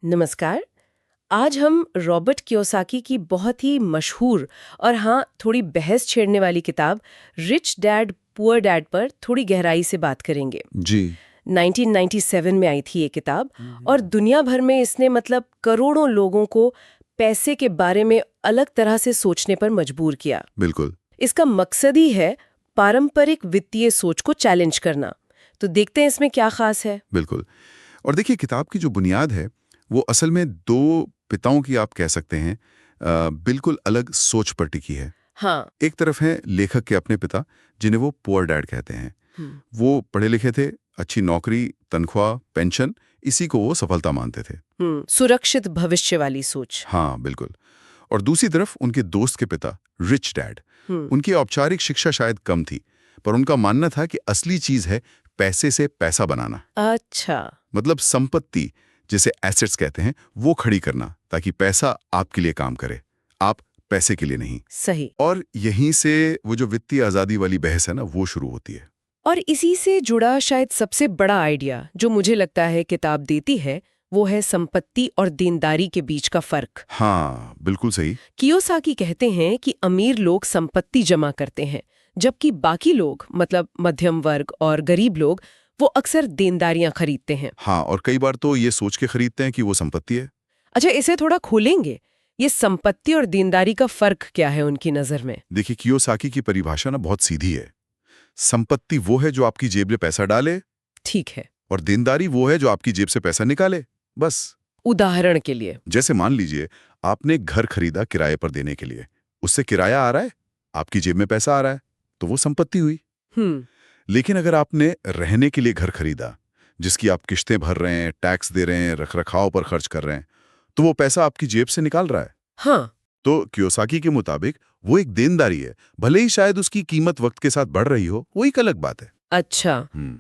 नमस्कार। आज हम रॉबर्ट कियोसाकी की बहुत ही मशहूर और हाँ थोड़ी बहस छेड़ने वाली किताब रिच डैड पुअर डैड पर थोड़ी गहराई से बात करेंगे। जी। 1997 में आई थी ये किताब और दुनिया भर में इसने मतलब करोड़ों लोगों को पैसे के बारे में अलग तरह से सोचने पर मजबूर किया। बिल्कुल। इसका मकसद ही है पारंपरिक वित्तीय सोच को चैलेंज करना। तो देखते हैं इसमें क्या खास है। बिल्कुल। और देखिए, किताब की जो बुनियाद है वो असल में दो पिताओं की आप कह सकते हैं, बिल्कुल अलग सोच पर टिकी है। हाँ। एक तरफ है लेखक के अपने पिता, जिन्हें वो पुअर डैड कहते हैं। वो पढ़े लिखे थे, अच्छी नौकरी, तनख्वाह, पेंशन, इसी को वो सफलता मानते थे। सुरक्षित भविष्य वाली सोच। हाँ बिल्कुल। और दूसरी तरफ उनके दोस्त के पिता रिच डैड। उनकी औपचारिक शिक्षा शायद कम थी, पर उनका मानना था कि असली चीज है पैसे से पैसा बनाना। अच्छा। मतलब संपत्ति, जिसे एसेट्स कहते हैं, वो खड़ी करना ताकि पैसा आपके लिए काम करे, आप पैसे के लिए नहीं। सही। और यहीं से वो जो वित्तीय आजादी वाली बहस है ना, वो शुरू होती है। और इसी से जुड़ा शायद सबसे बड़ा आइडिया जो मुझे लगता है किताब देती है, वो है संपत्ति और देनदारी के बीच का फर्क। हाँ बिल्कुल सही। कियोसाकी कहते हैं कि अमीर लोग संपत्ति जमा करते हैं, जबकि बाकी लोग मतलब मध्यम वर्ग और गरीब लोग वो अक्सर देनदारियां खरीदते हैं। हाँ, और कई बार तो ये सोच के खरीदते हैं कि वो संपत्ति है। अच्छा, इसे थोड़ा खोलेंगे, ये संपत्ति और देनदारी का फर्क क्या है उनकी नजर में? देखिए, कियोसाकी की परिभाषा ना बहुत सीधी है। संपत्ति वो है जो आपकी जेब में पैसा डाले। ठीक है। और देनदारी वो है जो आपकी जेब से पैसा निकाले। बस। उदाहरण के लिए जैसे मान लीजिए, आपने घर खरीदा किराए पर देने के लिए, उससे किराया आ रहा है, आपकी जेब में पैसा आ रहा है, तो वो संपत्ति हुई। लेकिन अगर आपने रहने के लिए घर खरीदा, जिसकी आप किस्तें भर रहे हैं, टैक्स दे रहे हैं, रखरखाव पर खर्च कर रहे हैं, तो वो पैसा आपकी जेब से निकाल रहा है। हाँ। तो कियोसाकी के मुताबिक वो एक देनदारी है, भले ही शायद उसकी कीमत वक्त के साथ बढ़ रही हो, वो एक अलग बात है। अच्छा,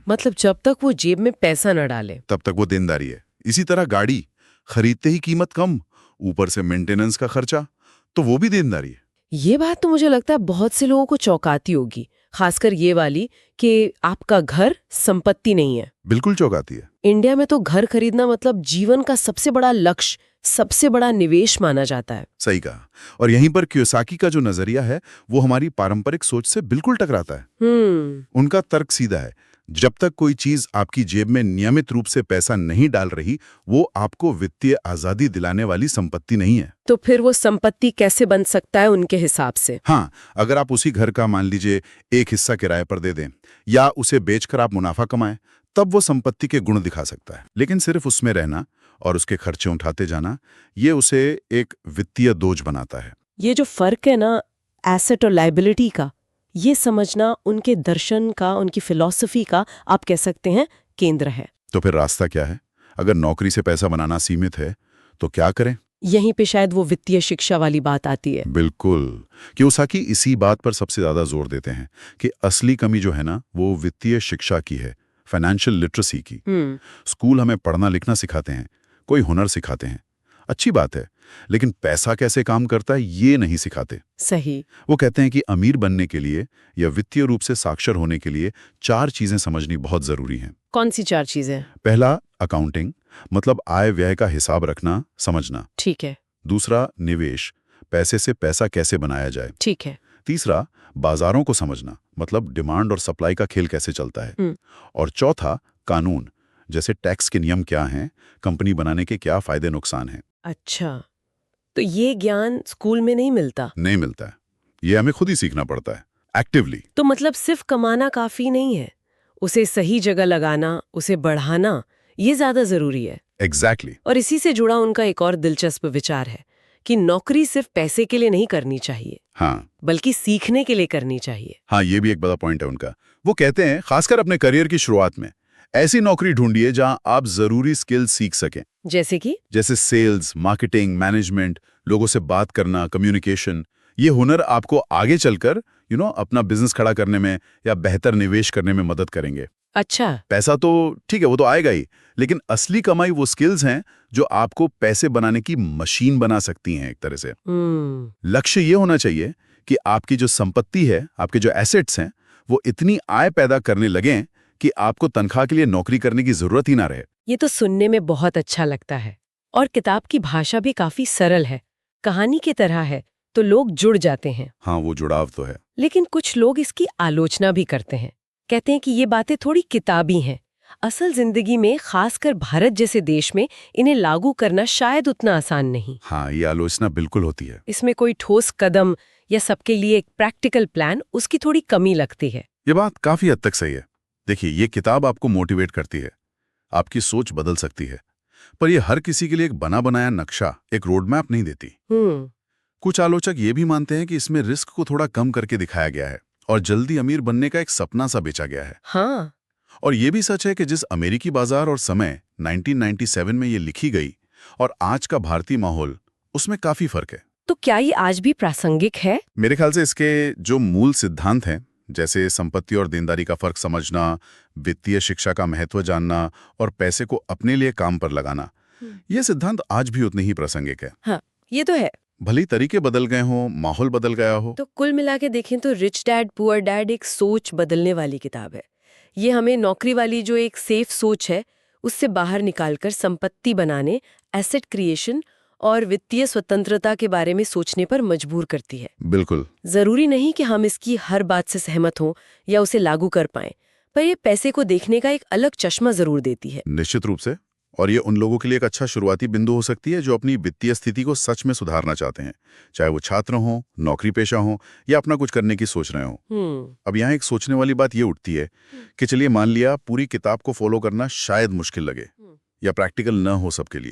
मतलब जब तक वो जेब में पैसा न डाले तब तक वो देनदारी है। इसी तरह गाड़ी खरीदते ही कीमत कम, ऊपर से मेंटेनेंस का खर्चा, तो वो भी देनदारी है। ये बात तो मुझे लगता है बहुत से लोगों को चौंकाती होगी, खासकर ये वाली कि आपका घर संपत्ति नहीं है। बिल्कुल चौंकाती है। इंडिया में तो घर खरीदना मतलब जीवन का सबसे बड़ा लक्ष्य, सबसे बड़ा निवेश माना जाता है। सही कहा। और यहीं पर कियोसाकी का जो नजरिया है वो हमारी पारंपरिक सोच से बिल्कुल टकराता है। उनका तर्क सीधा है, जब तक कोई चीज आपकी जेब में नियमित रूप से पैसा नहीं डाल रही, वो आपको वित्तीय आजादी दिलाने वाली संपत्ति नहीं है। तो फिर वो संपत्ति कैसे बन सकता है उनके हिसाब से? हाँ, अगर आप उसी घर का मान लीजिए एक हिस्सा किराए पर दे दें या उसे बेचकर आप मुनाफा कमाएं, तब वो संपत्ति के गुण दिखा सकता है। लेकिन सिर्फ उसमें रहना और उसके खर्चे उठाते जाना, ये उसे एक वित्तीय बोझ बनाता है। ये जो फर्क है ना एसेट और लायबिलिटी का, ये समझना उनके दर्शन का, उनकी फिलॉसफी का आप कह सकते हैं केंद्र है। तो फिर रास्ता क्या है? अगर नौकरी से पैसा बनाना सीमित है तो क्या करें? यहीं पे शायद वो वित्तीय शिक्षा वाली बात आती है। बिल्कुल। कियोसाकी इसी बात पर सबसे ज्यादा जोर देते हैं कि असली कमी जो है ना, वो वित्तीय शिक्षा की है, फाइनेंशियल लिटरेसी की। स्कूल हमें पढ़ना लिखना सिखाते हैं, कोई हुनर सिखाते हैं, अच्छी बात है, लेकिन पैसा कैसे काम करता है ये नहीं सिखाते। सही। वो कहते हैं कि अमीर बनने के लिए या वित्तीय रूप से साक्षर होने के लिए 4 चीजें समझनी बहुत जरूरी हैं। कौन सी 4 चीजें? पहला, अकाउंटिंग, मतलब आय व्यय का हिसाब रखना, समझना। ठीक है। दूसरा, निवेश, पैसे से पैसा कैसे बनाया जाए। ठीक है। तीसरा, बाजारों को समझना, मतलब डिमांड और सप्लाई का खेल कैसे चलता है। और चौथा, कानून, जैसे टैक्स के नियम क्या हैं, कंपनी बनाने के क्या फायदे नुकसान हैं। अच्छा, तो ये ज्ञान स्कूल में नहीं मिलता? नहीं मिलता है, ये हमें खुद ही सीखना पड़ता है, एक्टिवली। तो मतलब सिर्फ कमाना काफी नहीं है, उसे सही जगह लगाना, उसे बढ़ाना, ये ज्यादा जरूरी है। एग्जैक्टली। और इसी से जुड़ा उनका एक और दिलचस्प विचार है कि नौकरी सिर्फ पैसे के लिए नहीं करनी चाहिए, हाँ, बल्कि सीखने के लिए करनी चाहिए। हाँ, ये भी एक बड़ा पॉइंट है उनका। वो कहते हैं खासकर अपने करियर की शुरुआत में ऐसी नौकरी ढूंढिए जहां आप जरूरी स्किल सीख सकें। जैसे सेल्स, मार्केटिंग, मैनेजमेंट, लोगों से बात करना, कम्युनिकेशन। ये हुनर आपको आगे चलकर अपना बिजनेस खड़ा करने में या बेहतर निवेश करने में मदद करेंगे। अच्छा। पैसा तो ठीक है, वो तो आएगा ही, लेकिन असली कमाई वो स्किल्स हैं जो आपको पैसे बनाने की मशीन बना सकती हैं एक तरह से। लक्ष्य ये होना चाहिए कि आपकी जो संपत्ति है, आपके जो एसेट्स हैं, वो इतनी आय पैदा करने लगें कि आपको तनख्वाह के लिए नौकरी करने की जरूरत ही ना रहे। ये तो सुनने में बहुत अच्छा लगता है, और किताब की भाषा भी काफी सरल है, कहानी की तरह है, तो लोग जुड़ जाते हैं। हाँ, वो जुड़ाव तो है। लेकिन कुछ लोग इसकी आलोचना भी करते हैं, कहते हैं कि ये बातें थोड़ी किताबी हैं। असल जिंदगी में, खासकर भारत जैसे देश में, इन्हें लागू करना शायद उतना आसान नहीं। हाँ, ये आलोचना बिल्कुल होती है। इसमें कोई ठोस कदम या सबके लिए एक प्रैक्टिकल प्लान, उसकी थोड़ी कमी लगती है। ये बात काफी हद तक सही है। देखिए, ये किताब आपको मोटिवेट करती है, आपकी सोच बदल सकती है, पर ये हर किसी के लिए एक बना बनाया नक्शा, एक रोड मैप नहीं देती। कुछ आलोचक ये भी मानते हैं कि इसमें रिस्क को थोड़ा कम करके दिखाया गया है और जल्दी अमीर बनने का एक सपना सा बेचा गया है। हाँ। और ये भी सच है कि जिस अमेरिकी बाजार और समय 1997 में ये लिखी गई और आज का भारतीय माहौल, उसमें काफी फर्क है। तो क्या ये आज भी प्रासंगिक है? मेरे ख्याल से इसके जो मूल सिद्धांत हैं, जैसे संपत्ति और देनदारी का फर्क समझना, वित्तीय शिक्षा का महत्व जानना और पैसे को अपने लिए काम पर लगाना, ये सिद्धांत आज भी उतने ही प्रासंगिक है। हाँ, ये तो है। भली तरीके बदल गए हों, माहौल बदल गया हो। तो कुल मिला के देखें तो रिच डैड पुअर डैड एक सोच बदलने वाली किताब है। ये हमें नौकरी वाली जो एक सेफ सोच है, उससे बाहर निकालकर संपत्ति बनाने, एसेट क्रिएशन और वित्तीय स्वतंत्रता के बारे में सोचने पर मजबूर करती है। बिल्कुल। जरूरी नहीं कि हम इसकी हर बात से सहमत हों या उसे लागू कर पाएं, पर ये पैसे को देखने का एक अलग चश्मा जरूर देती है। निश्चित रूप से। और ये उन लोगों के लिए एक अच्छा शुरुआती बिंदु हो सकती है जो अपनी वित्तीय स्थिति को सच में सुधारना चाहते हैं, चाहे वो छात्र हों, नौकरी पेशा हों या अपना कुछ करने की सोच रहे हों। अब यहाँ एक सोचने वाली बात ये उठती है कि चलिए मान लिया पूरी किताब को फॉलो करना शायद मुश्किल लगे या प्रैक्टिकल न हो सबके लिए।